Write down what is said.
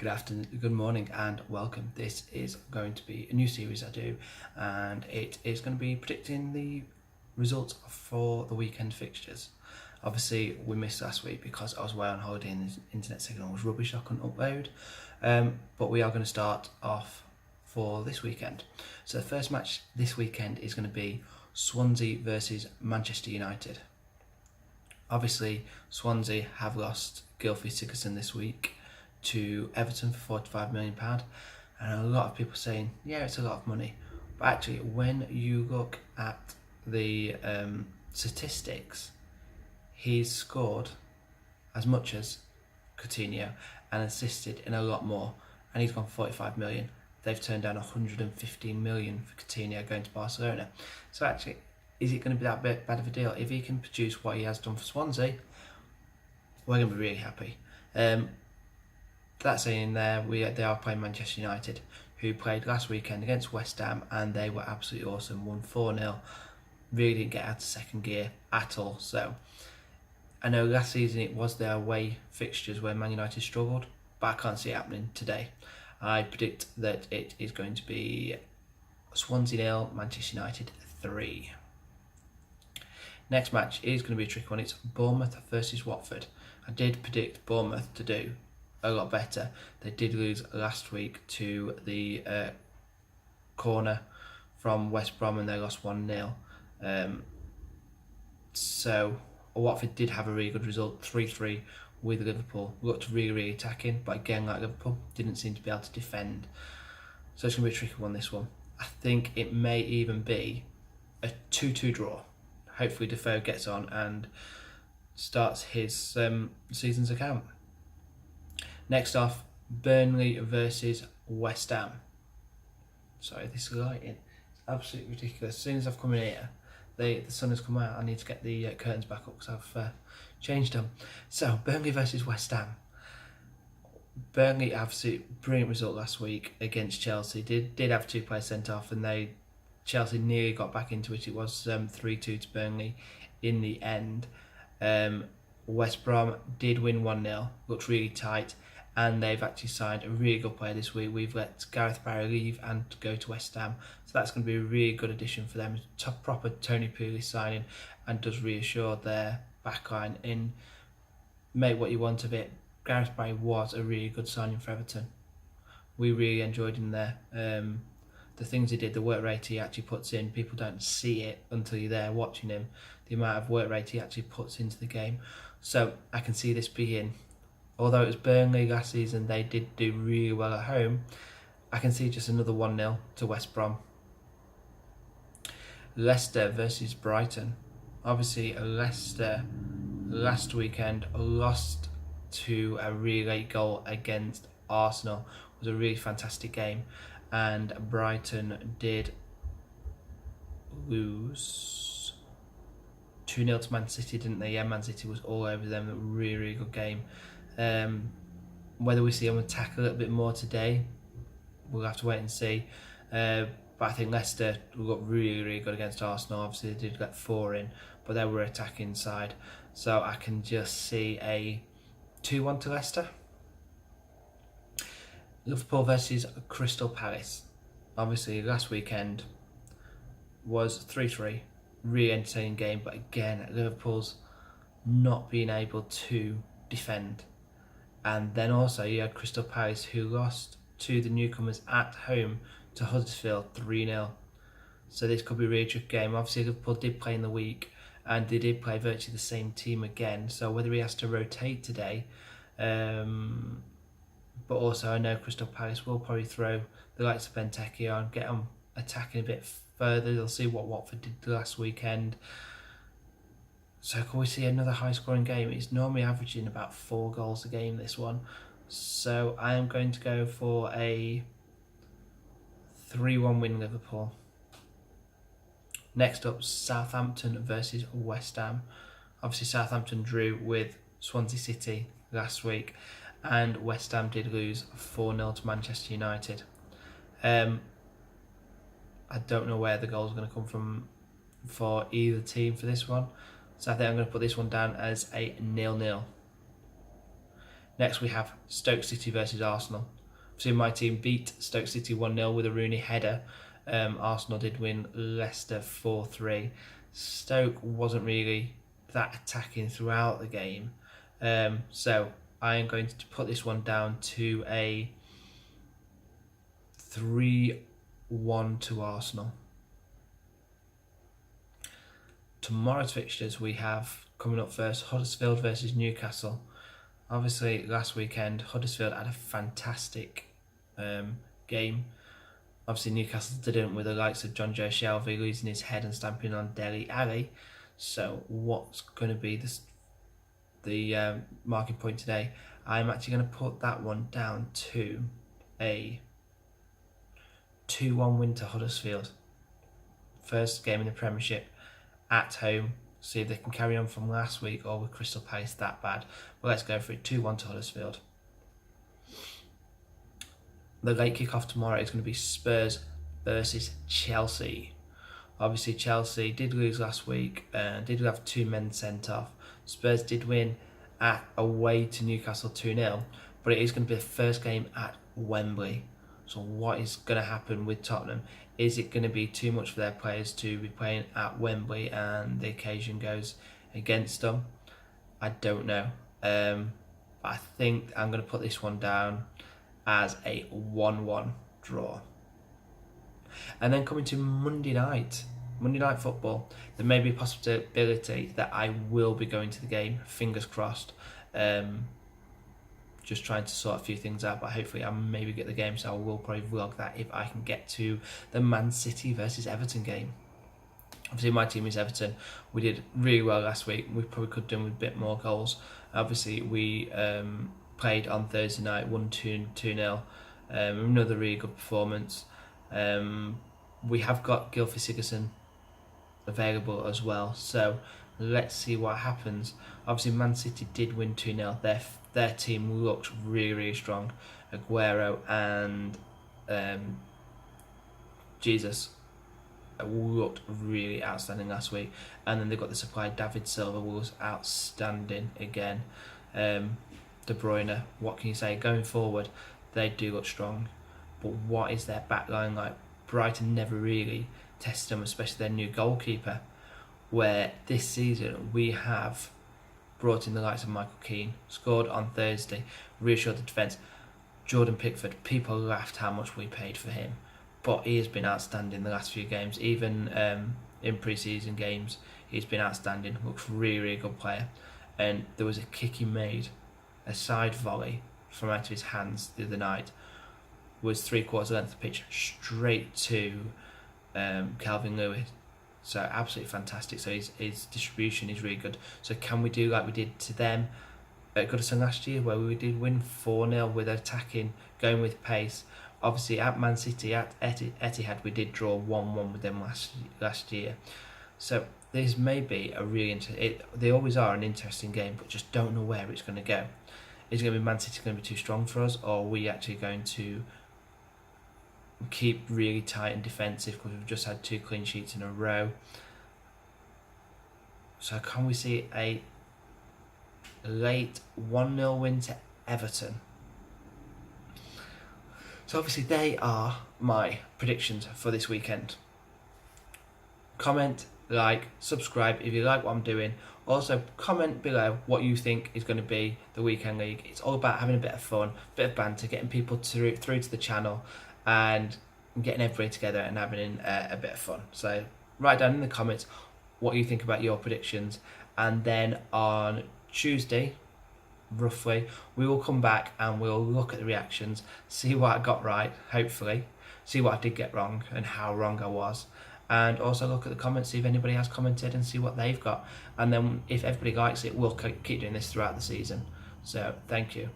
Good afternoon, good morning, and welcome. This is going to be a new series I do, and it is going to be predicting the results for the weekend fixtures. Obviously, we missed last week because I was away on holiday and the internet signal was rubbish. I couldn't upload, but we are going to start off for this weekend. So the first match this weekend is going to be Swansea versus Manchester United. Obviously, Swansea have lost Gylfi Sigurdsson this week to Everton for £45 million, and a lot of people saying, yeah, it's a lot of money. But actually, when you look at the statistics, he's scored as much as Coutinho and assisted in a lot more, and he's gone 45 million. They've turned down 115 million for Coutinho going to Barcelona. So actually, is it going to be that bad of a deal? If he can produce what he has done for Swansea, we're going to be really happy. That saying there, they are playing Manchester United, who played last weekend against West Ham, and they were absolutely awesome. Won 4-0. Really didn't get out of second gear at all. So I know last season it was their away fixtures where Man United struggled, but I can't see it happening today. I predict that it is going to be Swansea 0, Manchester United 3. Next match is going to be a tricky one. It's Bournemouth versus Watford. I did predict Bournemouth to do a lot better. They did lose last week to the corner from West Brom, and they lost 1-0. So Watford did have a really good result, 3-3 with Liverpool. Looked really attacking, but again, like Liverpool, didn't seem to be able to defend. So it's going to be a tricky one, this one. I think it may even be a 2-2 draw. Hopefully Defoe gets on and starts his season's account. Next off, Burnley versus West Ham. Sorry, this lighting is absolutely ridiculous. As soon as I've come in here, the sun has come out. I need to get the curtains back up because I've changed them. So, Burnley versus West Ham. Burnley, absolutely brilliant result last week against Chelsea. Did have 2 players sent off, and Chelsea nearly got back into it. It was 3-2 to Burnley in the end. West Brom did win 1-0. Looked really tight. And they've actually signed a really good player this week. We've let Gareth Barry leave and go to West Ham. So that's going to be a really good addition for them. Proper Tony Pulis signing, and does reassure their backline in make what you want of it. Gareth Barry was a really good signing for Everton. We really enjoyed him there. The things he did, the work rate he actually puts in, people don't see it until you're there watching him. The amount of work rate he actually puts into the game. So I can see this being, although it was Burnley last season, they did do really well at home. I can see just another 1-0 to West Brom. Leicester versus Brighton. Obviously, Leicester last weekend lost to a really late goal against Arsenal. It was a really fantastic game. And Brighton did lose 2-0 to Man City, didn't they? Yeah, Man City was all over them. A really good game. Whether we see them attack a little bit more today, we'll have to wait and see. But I think Leicester looked really good against Arsenal. Obviously, they did get 4 in, but they were attacking side. So I can just see a 2-1 to Leicester. Liverpool versus Crystal Palace. Obviously, last weekend was 3-3. Really entertaining game, but again, Liverpool's not being able to defend. And then also you had Crystal Palace, who lost to the newcomers at home to Huddersfield 3-0. So this could be a really tricky game. Obviously Liverpool did play in the week, and they did play virtually the same team again. So whether he has to rotate today, but also I know Crystal Palace will probably throw the likes of Benteke on, get them attacking a bit further. They'll see what Watford did last weekend. So can we see another high scoring game? It's normally averaging about 4 goals a game, this one. So I am going to go for a 3-1 win Liverpool. Next up, Southampton versus West Ham. Obviously Southampton drew with Swansea City last week, and West Ham did lose 4-0 to Manchester United. I don't know where the goals are going to come from for either team for this one. So I think I'm going to put this one down as a 0-0. Next we have Stoke City versus Arsenal. So my team beat Stoke City 1-0 with a Rooney header. Arsenal did win Leicester 4-3. Stoke wasn't really that attacking throughout the game. So I am going to put this one down to a 3-1 to Arsenal. Tomorrow's fixtures we have coming up first, Huddersfield versus Newcastle. Obviously last weekend Huddersfield had a fantastic game. Obviously Newcastle didn't, with the likes of John Joe Shelvey losing his head and stamping on Dele Alli. So what's going to be the marking point today? I'm actually going to put that one down to a 2-1 win to Huddersfield. First game in the Premiership at home. See if they can carry on from last week, or with Crystal Palace that bad. But let's go for it. 2-1 to Huddersfield. The late kick-off tomorrow is going to be Spurs versus Chelsea. Obviously Chelsea did lose last week, did have 2 men sent off. Spurs did win away to Newcastle 2-0, but it is going to be the first game at Wembley. So what is going to happen with Tottenham? Is it going to be too much for their players to be playing at Wembley and the occasion goes against them? I don't know. I think I'm going to put this one down as a 1-1 draw. And then coming to Monday night football, there may be a possibility that I will be going to the game, fingers crossed. Just trying to sort a few things out, but hopefully I'll maybe get the game, so I will probably vlog that if I can get to the Man City versus Everton game. Obviously my team is Everton. We did really well last week. We probably could have done with a bit more goals. Obviously we played on Thursday night, won 2-0. Another really good performance. We have got Gylfi Sigurdsson available as well, so let's see what happens. Obviously Man City did win 2-0. Their team looked really, really strong. Aguero and Jesus looked really outstanding last week. And then they've got the supply. David Silva was outstanding again. De Bruyne, what can you say? Going forward, they do look strong. But what is their backline like? Brighton never really tested them, especially their new goalkeeper. Where this season we have brought in the likes of Michael Keane, scored on Thursday, reassured the defence. Jordan Pickford, people laughed how much we paid for him, but he has been outstanding the last few games. Even in pre-season games, he's been outstanding. Looks really, really good player. And there was a kick he made, a side volley from out of his hands the other night, was 3/4 length of the pitch straight to Calvin Lewin. So absolutely fantastic. So his distribution is really good. So can we do like we did to them at Goodison last year, where we did win 4-0 with attacking, going with pace? Obviously at Man City, at Etihad, we did draw 1-1 with them last year. So this may be a really they always are an interesting game, but just don't know where it's going to go. Is it going to be Man City going to be too strong for us, or are we actually going to keep really tight and defensive because we've just had 2 clean sheets in a row? So can we see a late 1-0 win to Everton? So obviously they are my predictions for this weekend. Comment, like, subscribe if you like what I'm doing. Also comment below what you think is going to be the weekend league. It's all about having a bit of fun, a bit of banter, getting people through to the channel and getting everybody together and having a bit of fun. So write down in the comments what you think about your predictions, and then on Tuesday roughly we will come back and we'll look at the reactions, see what I got right, hopefully see what I did get wrong and how wrong I was, and also look at the comments, see if anybody has commented and see what they've got. And then if everybody likes it, we'll keep doing this throughout the season. So thank you.